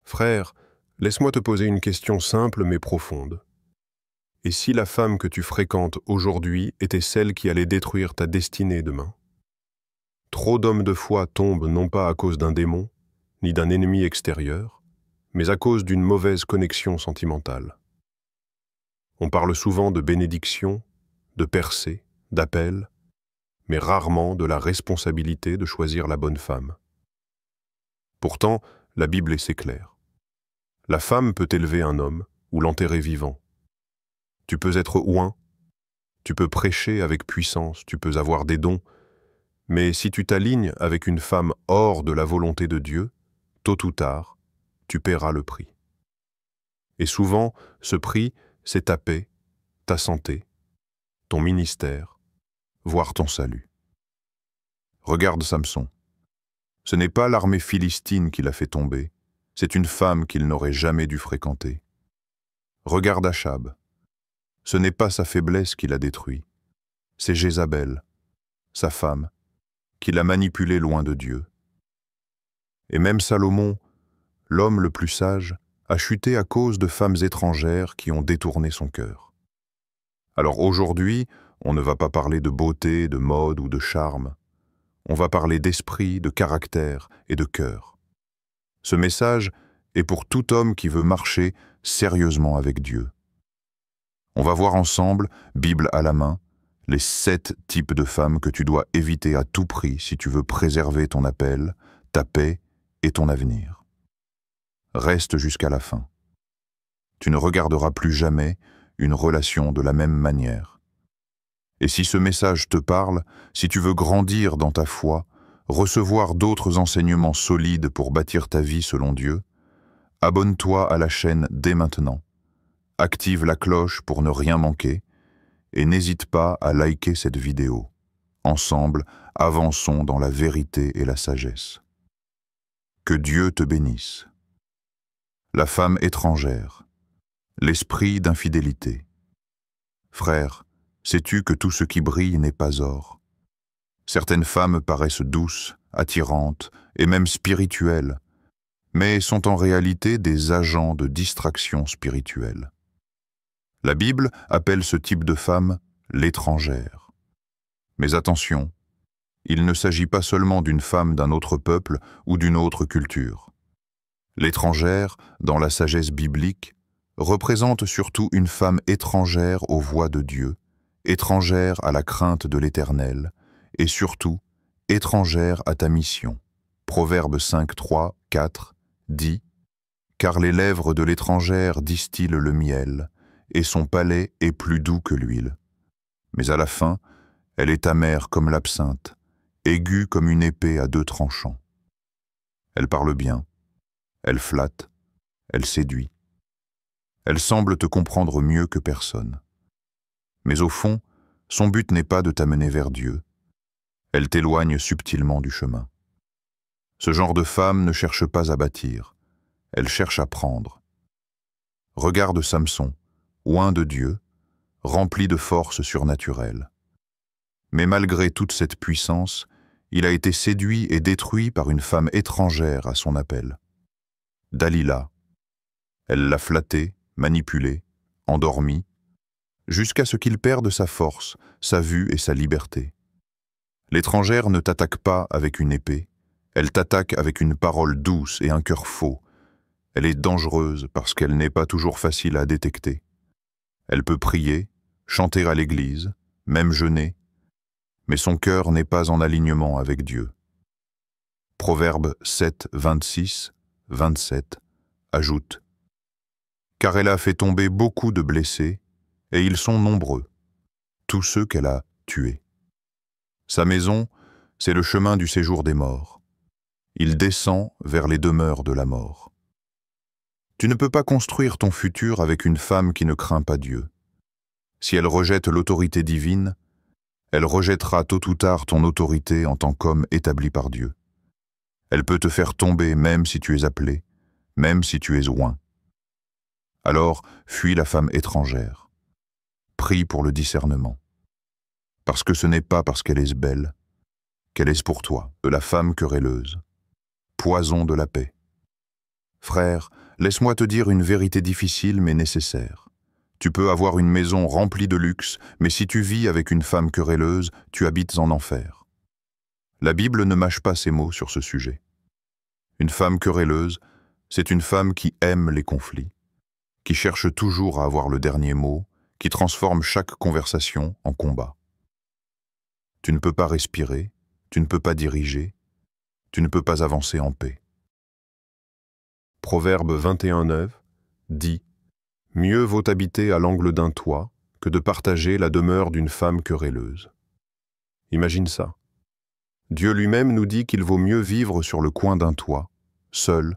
Frère, laisse-moi te poser une question simple mais profonde. Et si la femme que tu fréquentes aujourd'hui était celle qui allait détruire ta destinée demain? Trop d'hommes de foi tombent non pas à cause d'un démon, ni d'un ennemi extérieur, mais à cause d'une mauvaise connexion sentimentale. On parle souvent de bénédiction, de percée, d'appel, mais rarement de la responsabilité de choisir la bonne femme. Pourtant, la Bible est claire. La femme peut élever un homme ou l'enterrer vivant. Tu peux être oint, tu peux prêcher avec puissance, tu peux avoir des dons, mais si tu t'alignes avec une femme hors de la volonté de Dieu, tôt ou tard, tu paieras le prix. Et souvent, ce prix, c'est ta paix, ta santé, ton ministère, voire ton salut. Regarde Samson. Ce n'est pas l'armée philistine qui l'a fait tomber, c'est une femme qu'il n'aurait jamais dû fréquenter. Regarde Achab. Ce n'est pas sa faiblesse qui l'a détruit, c'est Jézabel, sa femme, qui l'a manipulé loin de Dieu. Et même Salomon, l'homme le plus sage, a chuté à cause de femmes étrangères qui ont détourné son cœur. Alors aujourd'hui, on ne va pas parler de beauté, de mode ou de charme. On va parler d'esprit, de caractère et de cœur. Ce message est pour tout homme qui veut marcher sérieusement avec Dieu. On va voir ensemble, Bible à la main, les 7 types de femmes que tu dois éviter à tout prix si tu veux préserver ton appel, ta paix et ton avenir. Reste jusqu'à la fin. Tu ne regarderas plus jamais une relation de la même manière. Et si ce message te parle, si tu veux grandir dans ta foi, recevoir d'autres enseignements solides pour bâtir ta vie selon Dieu, abonne-toi à la chaîne dès maintenant. Active la cloche pour ne rien manquer et n'hésite pas à liker cette vidéo. Ensemble, avançons dans la vérité et la sagesse. Que Dieu te bénisse. La femme étrangère. L'esprit d'infidélité. Frère, sais-tu que tout ce qui brille n'est pas or? Certaines femmes paraissent douces, attirantes et même spirituelles, mais sont en réalité des agents de distraction spirituelle. La Bible appelle ce type de femme l'étrangère. Mais attention, il ne s'agit pas seulement d'une femme d'un autre peuple ou d'une autre culture. L'étrangère, dans la sagesse biblique, représente surtout une femme étrangère aux voies de Dieu, étrangère à la crainte de l'Éternel, et surtout étrangère à ta mission. Proverbe 5, 3, 4 dit « Car les lèvres de l'étrangère distillent le miel, et son palais est plus doux que l'huile. Mais à la fin, elle est amère comme l'absinthe, aiguë comme une épée à 2 tranchants. Elle parle bien, elle flatte, elle séduit. Elle semble te comprendre mieux que personne. Mais au fond, son but n'est pas de t'amener vers Dieu. Elle t'éloigne subtilement du chemin. Ce genre de femme ne cherche pas à bâtir, elle cherche à prendre. Regarde Samson, oint de Dieu, rempli de force surnaturelle. Mais malgré toute cette puissance, il a été séduit et détruit par une femme étrangère à son appel. Dalila. Elle l'a flatté, manipulé, endormi, jusqu'à ce qu'il perde sa force, sa vue et sa liberté. L'étrangère ne t'attaque pas avec une épée, elle t'attaque avec une parole douce et un cœur faux. Elle est dangereuse parce qu'elle n'est pas toujours facile à détecter. Elle peut prier, chanter à l'église, même jeûner, mais son cœur n'est pas en alignement avec Dieu. Proverbe 7, 26, 27 ajoute « Car elle a fait tomber beaucoup de blessés, et ils sont nombreux, tous ceux qu'elle a tués. Sa maison, c'est le chemin du séjour des morts. Il descend vers les demeures de la mort. » Tu ne peux pas construire ton futur avec une femme qui ne craint pas Dieu. Si elle rejette l'autorité divine, elle rejettera tôt ou tard ton autorité en tant qu'homme établi par Dieu. Elle peut te faire tomber même si tu es appelé, même si tu es oint. Alors, fuis la femme étrangère. Prie pour le discernement. Parce que ce n'est pas parce qu'elle est belle qu'elle est pour toi, de la femme querelleuse, poison de la paix. Frère, laisse-moi te dire une vérité difficile mais nécessaire. Tu peux avoir une maison remplie de luxe, mais si tu vis avec une femme querelleuse, tu habites en enfer. La Bible ne mâche pas ses mots sur ce sujet. Une femme querelleuse, c'est une femme qui aime les conflits, qui cherche toujours à avoir le dernier mot, qui transforme chaque conversation en combat. Tu ne peux pas respirer, tu ne peux pas diriger, tu ne peux pas avancer en paix. Proverbe 21:9 dit « Mieux vaut habiter à l'angle d'un toit que de partager la demeure d'une femme querelleuse. » Imagine ça. Dieu lui-même nous dit qu'il vaut mieux vivre sur le coin d'un toit, seul,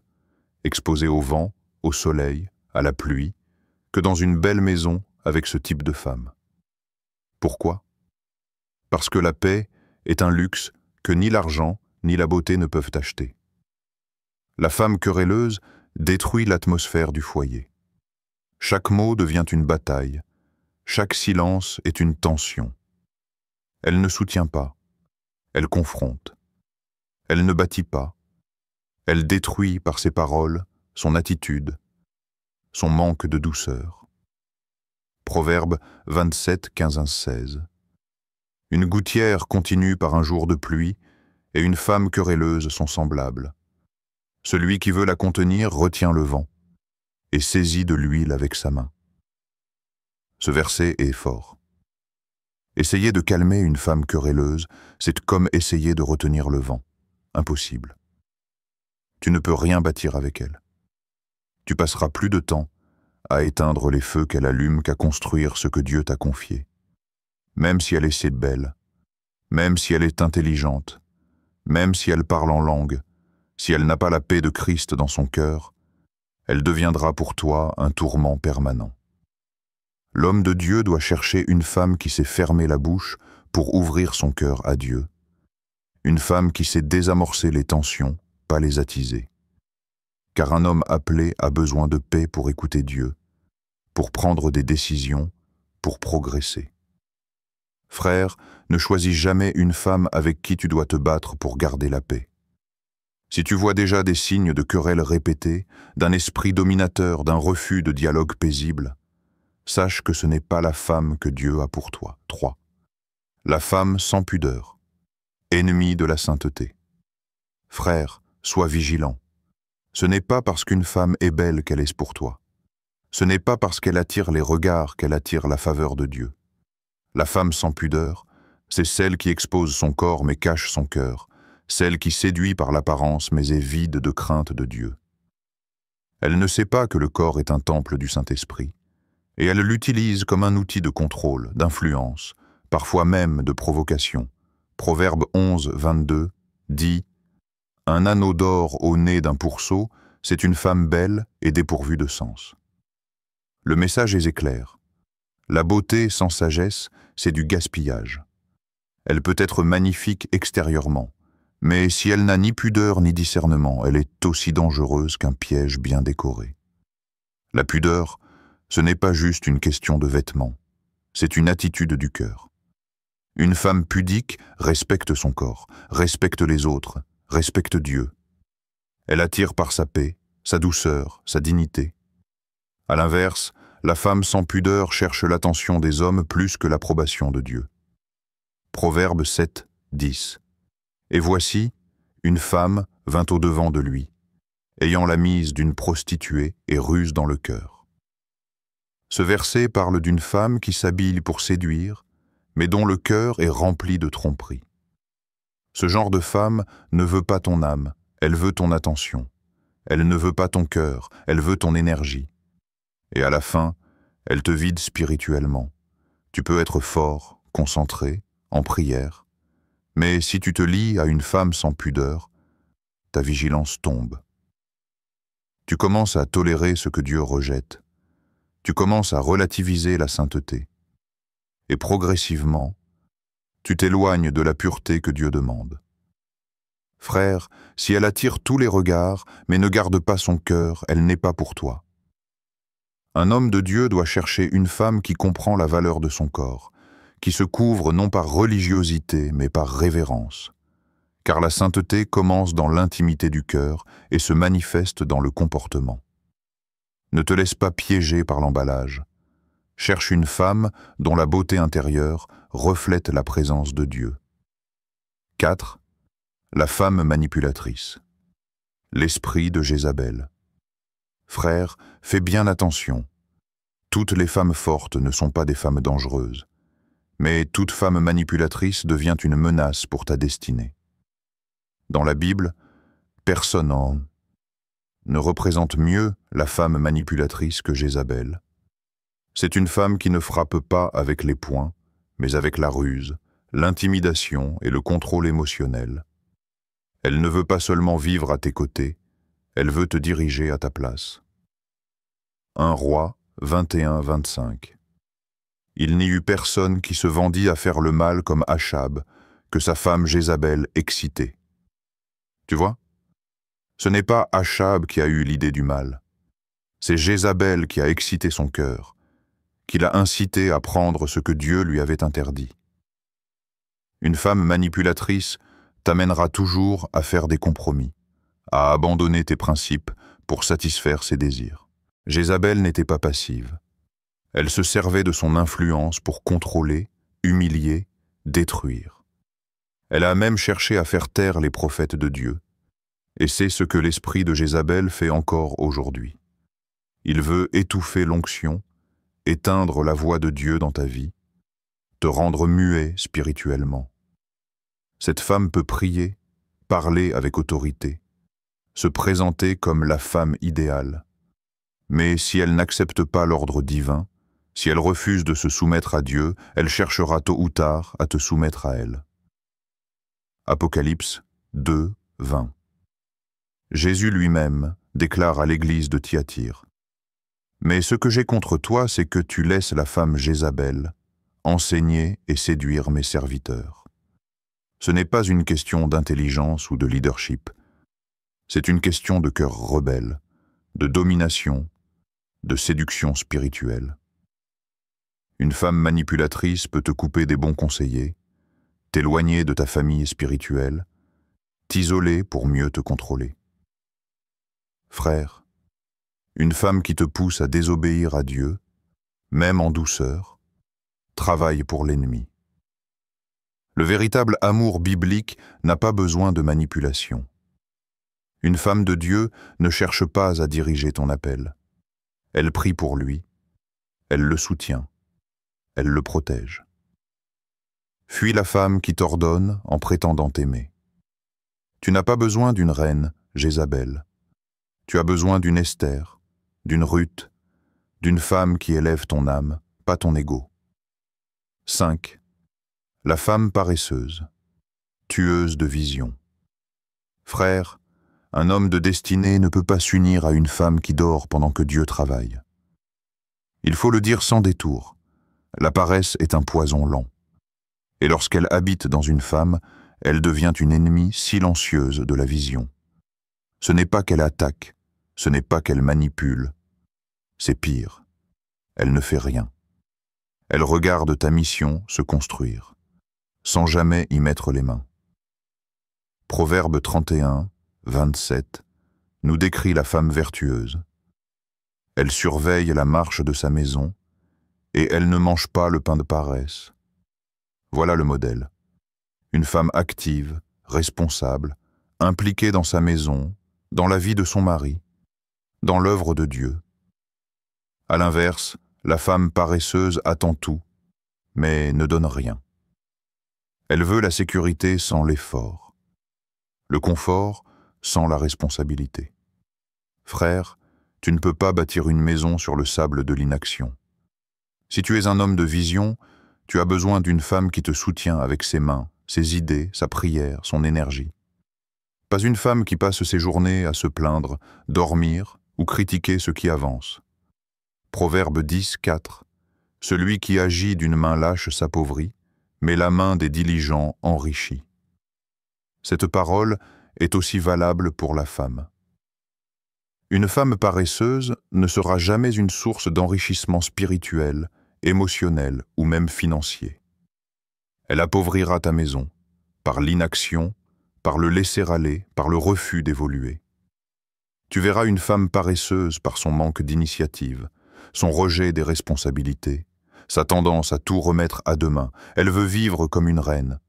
exposé au vent, au soleil, à la pluie, que dans une belle maison avec ce type de femme. Pourquoi? Parce que la paix est un luxe que ni l'argent ni la beauté ne peuvent acheter. La femme querelleuse détruit l'atmosphère du foyer. Chaque mot devient une bataille, chaque silence est une tension. Elle ne soutient pas, elle confronte. Elle ne bâtit pas, elle détruit par ses paroles, son attitude, son manque de douceur. Proverbe 27, 15-16. Une gouttière continue par un jour de pluie, et une femme querelleuse sont semblables. Celui qui veut la contenir retient le vent, et saisit de l'huile avec sa main. Ce verset est fort. Essayer de calmer une femme querelleuse, c'est comme essayer de retenir le vent. Impossible. Tu ne peux rien bâtir avec elle. Tu passeras plus de temps à éteindre les feux qu'elle allume qu'à construire ce que Dieu t'a confié. Même si elle est si belle, même si elle est intelligente, même si elle parle en langue, si elle n'a pas la paix de Christ dans son cœur, elle deviendra pour toi un tourment permanent. L'homme de Dieu doit chercher une femme qui sait fermer la bouche pour ouvrir son cœur à Dieu. Une femme qui sait désamorcer les tensions, pas les attiser. Car un homme appelé a besoin de paix pour écouter Dieu, pour prendre des décisions, pour progresser. Frère, ne choisis jamais une femme avec qui tu dois te battre pour garder la paix. Si tu vois déjà des signes de querelles répétées, d'un esprit dominateur, d'un refus de dialogue paisible, sache que ce n'est pas la femme que Dieu a pour toi. 3. La femme sans pudeur, ennemie de la sainteté. Frère, sois vigilant. Ce n'est pas parce qu'une femme est belle qu'elle est pour toi. Ce n'est pas parce qu'elle attire les regards qu'elle attire la faveur de Dieu. La femme sans pudeur, c'est celle qui expose son corps mais cache son cœur, celle qui séduit par l'apparence mais est vide de crainte de Dieu. Elle ne sait pas que le corps est un temple du Saint-Esprit, et elle l'utilise comme un outil de contrôle, d'influence, parfois même de provocation. Proverbe 11, 22 dit « Un anneau d'or au nez d'un pourceau, c'est une femme belle et dépourvue de sens. » Le message est clair. La beauté sans sagesse, c'est du gaspillage. Elle peut être magnifique extérieurement, mais si elle n'a ni pudeur ni discernement, elle est aussi dangereuse qu'un piège bien décoré. La pudeur, ce n'est pas juste une question de vêtements, c'est une attitude du cœur. Une femme pudique respecte son corps, respecte les autres, respecte Dieu. Elle attire par sa paix, sa douceur, sa dignité. À l'inverse, la femme sans pudeur cherche l'attention des hommes plus que l'approbation de Dieu. Proverbe 7, 10. Et voici, une femme vint au-devant de lui, ayant la mise d'une prostituée et ruse dans le cœur. Ce verset parle d'une femme qui s'habille pour séduire, mais dont le cœur est rempli de tromperie. Ce genre de femme ne veut pas ton âme, elle veut ton attention. Elle ne veut pas ton cœur, elle veut ton énergie. Et à la fin, elle te vide spirituellement. Tu peux être fort, concentré, en prière, mais si tu te lies à une femme sans pudeur, ta vigilance tombe. Tu commences à tolérer ce que Dieu rejette. Tu commences à relativiser la sainteté. Et progressivement, tu t'éloignes de la pureté que Dieu demande. Frère, si elle attire tous les regards, mais ne garde pas son cœur, elle n'est pas pour toi. Un homme de Dieu doit chercher une femme qui comprend la valeur de son corps, qui se couvre non par religiosité, mais par révérence. car la sainteté commence dans l'intimité du cœur et se manifeste dans le comportement. Ne te laisse pas piéger par l'emballage. Cherche une femme dont la beauté intérieure reflète la présence de Dieu. 4. La femme manipulatrice. L'esprit de Jézabel. Frère, fais bien attention. Toutes les femmes fortes ne sont pas des femmes dangereuses, mais toute femme manipulatrice devient une menace pour ta destinée. Dans la Bible, personne ne représente mieux la femme manipulatrice que Jézabel. C'est une femme qui ne frappe pas avec les poings, mais avec la ruse, l'intimidation et le contrôle émotionnel. Elle ne veut pas seulement vivre à tes côtés, elle veut te diriger à ta place. 1 Roi 21-25. Il n'y eut personne qui se vendit à faire le mal comme Achab, que sa femme Jézabel excitait. Tu vois? Ce n'est pas Achab qui a eu l'idée du mal. C'est Jézabel qui a excité son cœur, qui l'a incité à prendre ce que Dieu lui avait interdit. Une femme manipulatrice t'amènera toujours à faire des compromis, à abandonner tes principes pour satisfaire ses désirs. Jézabel n'était pas passive. Elle se servait de son influence pour contrôler, humilier, détruire. Elle a même cherché à faire taire les prophètes de Dieu. Et c'est ce que l'esprit de Jézabel fait encore aujourd'hui. Il veut étouffer l'onction, éteindre la voix de Dieu dans ta vie, te rendre muet spirituellement. Cette femme peut prier, parler avec autorité, se présenter comme la femme idéale. Mais si elle n'accepte pas l'ordre divin, si elle refuse de se soumettre à Dieu, elle cherchera tôt ou tard à te soumettre à elle. Apocalypse 2, 20. Jésus lui-même déclare à l'église de Thyatire: « Mais ce que j'ai contre toi, c'est que tu laisses la femme Jézabel enseigner et séduire mes serviteurs. » Ce n'est pas une question d'intelligence ou de leadership. C'est une question de cœur rebelle, de domination, de séduction spirituelle. Une femme manipulatrice peut te couper des bons conseillers, t'éloigner de ta famille spirituelle, t'isoler pour mieux te contrôler. Frère, une femme qui te pousse à désobéir à Dieu, même en douceur, travaille pour l'ennemi. Le véritable amour biblique n'a pas besoin de manipulation. Une femme de Dieu ne cherche pas à diriger ton appel. Elle prie pour lui, elle le soutient, elle le protège. Fuis la femme qui t'ordonne en prétendant t'aimer. Tu n'as pas besoin d'une reine, Jézabel. Tu as besoin d'une Esther, d'une Ruth, d'une femme qui élève ton âme, pas ton ego. 5. La femme paresseuse, tueuse de vision. Frère, un homme de destinée ne peut pas s'unir à une femme qui dort pendant que Dieu travaille. Il faut le dire sans détour, la paresse est un poison lent. Et lorsqu'elle habite dans une femme, elle devient une ennemie silencieuse de la vision. Ce n'est pas qu'elle attaque, ce n'est pas qu'elle manipule, c'est pire. Elle ne fait rien. Elle regarde ta mission se construire, sans jamais y mettre les mains. Proverbe 31, 27, nous décrit la femme vertueuse. Elle surveille la marche de sa maison, et elle ne mange pas le pain de paresse. Voilà le modèle. Une femme active, responsable, impliquée dans sa maison, dans la vie de son mari, dans l'œuvre de Dieu. À l'inverse, la femme paresseuse attend tout, mais ne donne rien. Elle veut la sécurité sans l'effort, le confort sans la responsabilité. Frère, tu ne peux pas bâtir une maison sur le sable de l'inaction. Si tu es un homme de vision, tu as besoin d'une femme qui te soutient avec ses mains, ses idées, sa prière, son énergie. Pas une femme qui passe ses journées à se plaindre, dormir ou critiquer ce qui avance. Proverbe 10, 4. Celui qui agit d'une main lâche s'appauvrit, mais la main des diligents enrichit. Cette parole est aussi valable pour la femme. Une femme paresseuse ne sera jamais une source d'enrichissement spirituel, émotionnel ou même financier. Elle appauvrira ta maison par l'inaction, par le laisser-aller, par le refus d'évoluer. Tu verras une femme paresseuse par son manque d'initiative, son rejet des responsabilités, sa tendance à tout remettre à demain. Elle veut vivre comme une reine,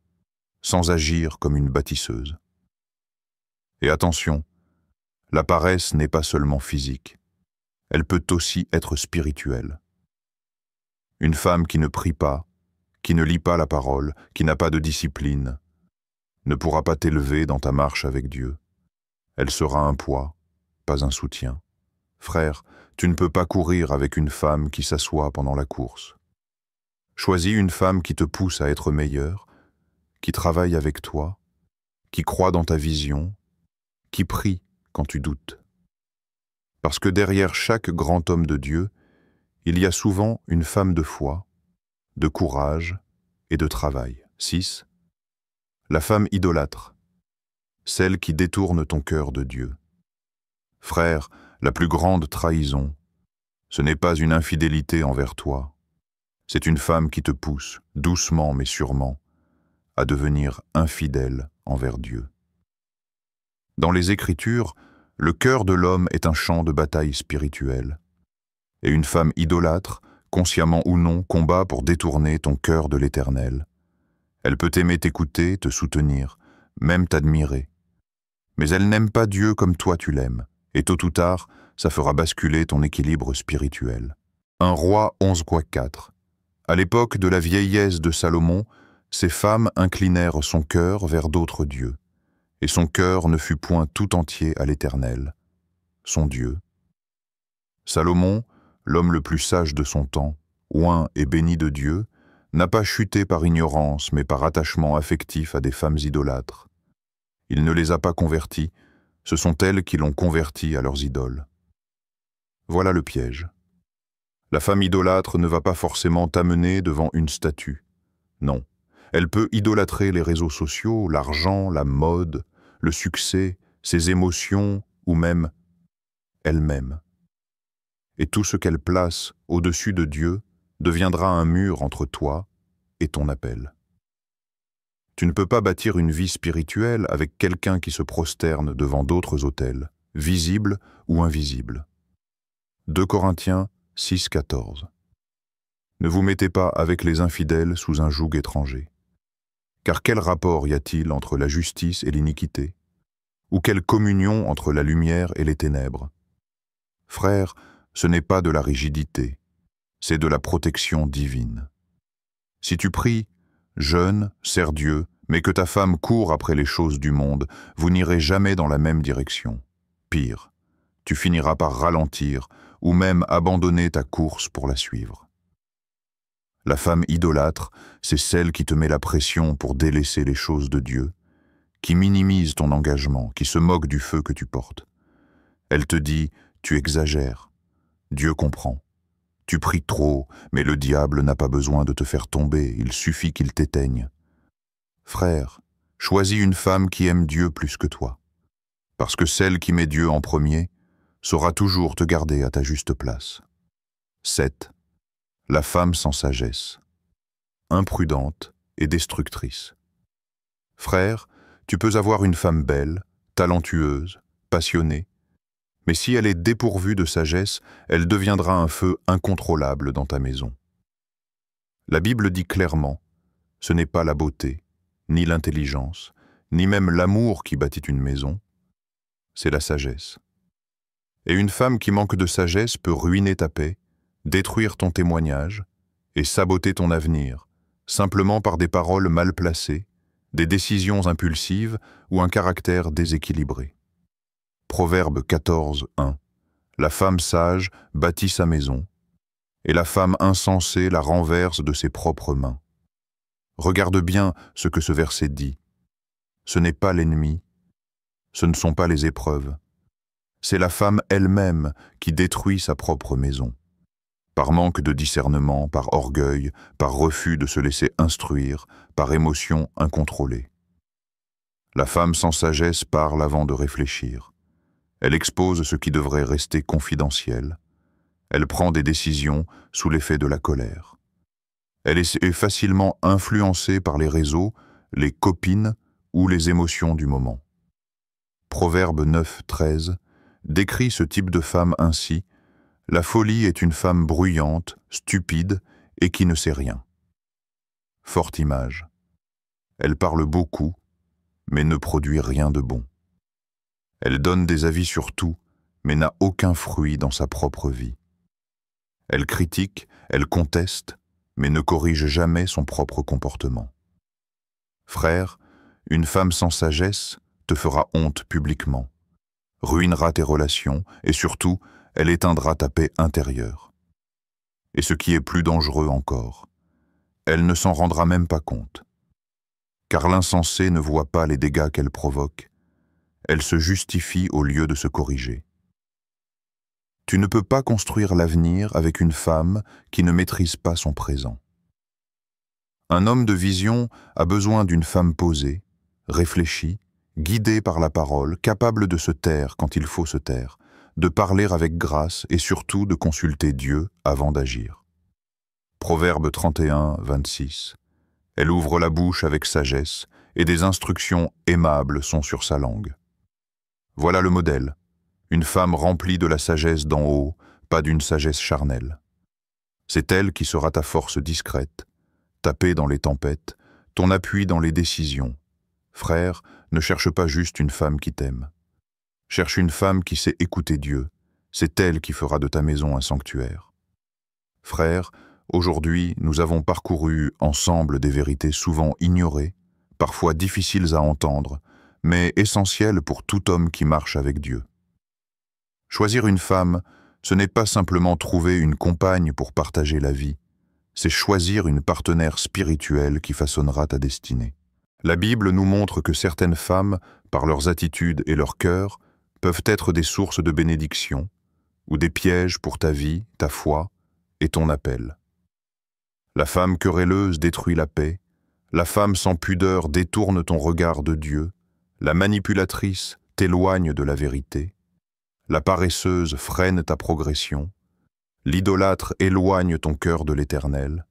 sans agir comme une bâtisseuse. Et attention, la paresse n'est pas seulement physique, elle peut aussi être spirituelle. Une femme qui ne prie pas, qui ne lit pas la parole, qui n'a pas de discipline, ne pourra pas t'élever dans ta marche avec Dieu. Elle sera un poids, pas un soutien. Frère, tu ne peux pas courir avec une femme qui s'assoit pendant la course. Choisis une femme qui te pousse à être meilleur, qui travaille avec toi, qui croit dans ta vision, qui prie quand tu doutes. Parce que derrière chaque grand homme de Dieu, il y a souvent une femme de foi, de courage et de travail. 6. La femme idolâtre, celle qui détourne ton cœur de Dieu. Frère, la plus grande trahison, ce n'est pas une infidélité envers toi, c'est une femme qui te pousse, doucement mais sûrement, à devenir infidèle envers Dieu. Dans les Écritures, le cœur de l'homme est un champ de bataille spirituelle, et une femme idolâtre, consciemment ou non, combat pour détourner ton cœur de l'Éternel. Elle peut aimer t'écouter, te soutenir, même t'admirer. Mais elle n'aime pas Dieu comme toi tu l'aimes, et tôt ou tard, ça fera basculer ton équilibre spirituel. 1 Roi 11,4. À l'époque de la vieillesse de Salomon, ces femmes inclinèrent son cœur vers d'autres dieux, et son cœur ne fut point tout entier à l'Éternel, son Dieu. Salomon, l'homme le plus sage de son temps, oint et béni de Dieu, n'a pas chuté par ignorance, mais par attachement affectif à des femmes idolâtres. Il ne les a pas converties, ce sont elles qui l'ont converti à leurs idoles. Voilà le piège. La femme idolâtre ne va pas forcément t'amener devant une statue. Non, elle peut idolâtrer les réseaux sociaux, l'argent, la mode, le succès, ses émotions ou même elle-même. Et tout ce qu'elle place au-dessus de Dieu deviendra un mur entre toi et ton appel. Tu ne peux pas bâtir une vie spirituelle avec quelqu'un qui se prosterne devant d'autres autels, visibles ou invisibles. 2 Corinthiens 6,14. Ne vous mettez pas avec les infidèles sous un joug étranger. Car quel rapport y a-t-il entre la justice et l'iniquité? Ou quelle communion entre la lumière et les ténèbres? Frères, ce n'est pas de la rigidité, c'est de la protection divine. Si tu pries, jeûnes, sers Dieu, mais que ta femme court après les choses du monde, vous n'irez jamais dans la même direction. Pire, tu finiras par ralentir ou même abandonner ta course pour la suivre. La femme idolâtre, c'est celle qui te met la pression pour délaisser les choses de Dieu, qui minimise ton engagement, qui se moque du feu que tu portes. Elle te dit « tu exagères ». Dieu comprend. Tu pries trop, mais le diable n'a pas besoin de te faire tomber, il suffit qu'il t'éteigne. Frère, choisis une femme qui aime Dieu plus que toi, parce que celle qui met Dieu en premier saura toujours te garder à ta juste place. 7. La femme sans sagesse, imprudente et destructrice. Frère, tu peux avoir une femme belle, talentueuse, passionnée, mais si elle est dépourvue de sagesse, elle deviendra un feu incontrôlable dans ta maison. La Bible dit clairement, ce n'est pas la beauté, ni l'intelligence, ni même l'amour qui bâtit une maison, c'est la sagesse. Et une femme qui manque de sagesse peut ruiner ta paix, détruire ton témoignage et saboter ton avenir, simplement par des paroles mal placées, des décisions impulsives ou un caractère déséquilibré. Proverbe 14, 1. La femme sage bâtit sa maison, et la femme insensée la renverse de ses propres mains. Regarde bien ce que ce verset dit. Ce n'est pas l'ennemi, ce ne sont pas les épreuves, c'est la femme elle-même qui détruit sa propre maison. Par manque de discernement, par orgueil, par refus de se laisser instruire, par émotion incontrôlée. La femme sans sagesse parle avant de réfléchir. Elle expose ce qui devrait rester confidentiel. Elle prend des décisions sous l'effet de la colère. Elle est facilement influencée par les réseaux, les copines ou les émotions du moment. Proverbe 9, 13 décrit ce type de femme ainsi: « La folie est une femme bruyante, stupide et qui ne sait rien. » Forte image. Elle parle beaucoup, mais ne produit rien de bon. Elle donne des avis sur tout, mais n'a aucun fruit dans sa propre vie. Elle critique, elle conteste, mais ne corrige jamais son propre comportement. Frère, une femme sans sagesse te fera honte publiquement, ruinera tes relations et surtout, elle éteindra ta paix intérieure. Et ce qui est plus dangereux encore, elle ne s'en rendra même pas compte. Car l'insensée ne voit pas les dégâts qu'elle provoque, elle se justifie au lieu de se corriger. Tu ne peux pas construire l'avenir avec une femme qui ne maîtrise pas son présent. Un homme de vision a besoin d'une femme posée, réfléchie, guidée par la parole, capable de se taire quand il faut se taire, de parler avec grâce et surtout de consulter Dieu avant d'agir. Proverbe 31, 26. Elle ouvre la bouche avec sagesse et des instructions aimables sont sur sa langue. Voilà le modèle. Une femme remplie de la sagesse d'en haut, pas d'une sagesse charnelle. C'est elle qui sera ta force discrète, ta paix dans les tempêtes, ton appui dans les décisions. Frère, ne cherche pas juste une femme qui t'aime. Cherche une femme qui sait écouter Dieu. C'est elle qui fera de ta maison un sanctuaire. Frère, aujourd'hui, nous avons parcouru ensemble des vérités souvent ignorées, parfois difficiles à entendre, mais essentielles pour tout homme qui marche avec Dieu. Choisir une femme, ce n'est pas simplement trouver une compagne pour partager la vie, c'est choisir une partenaire spirituelle qui façonnera ta destinée. La Bible nous montre que certaines femmes, par leurs attitudes et leur cœur, peuvent être des sources de bénédiction ou des pièges pour ta vie, ta foi et ton appel. La femme querelleuse détruit la paix, la femme sans pudeur détourne ton regard de Dieu, la manipulatrice t'éloigne de la vérité, la paresseuse freine ta progression, l'idolâtre éloigne ton cœur de l'Éternel,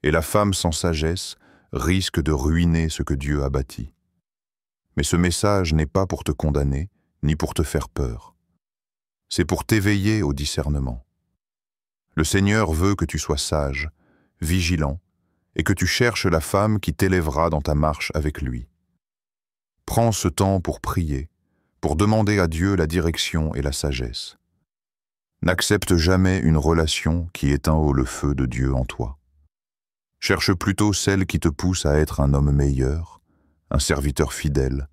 et la femme sans sagesse risque de ruiner ce que Dieu a bâti. Mais ce message n'est pas pour te condamner, ni pour te faire peur. C'est pour t'éveiller au discernement. Le Seigneur veut que tu sois sage, vigilant, et que tu cherches la femme qui t'élèvera dans ta marche avec lui. Prends ce temps pour prier, pour demander à Dieu la direction et la sagesse. N'accepte jamais une relation qui éteint le feu de Dieu en toi. Cherche plutôt celle qui te pousse à être un homme meilleur, un serviteur fidèle,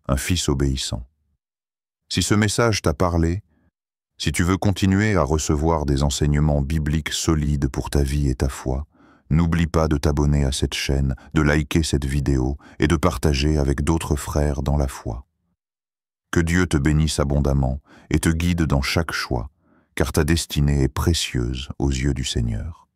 un fils obéissant. Si ce message t'a parlé, si tu veux continuer à recevoir des enseignements bibliques solides pour ta vie et ta foi, n'oublie pas de t'abonner à cette chaîne, de liker cette vidéo et de partager avec d'autres frères dans la foi. Que Dieu te bénisse abondamment et te guide dans chaque choix, car ta destinée est précieuse aux yeux du Seigneur.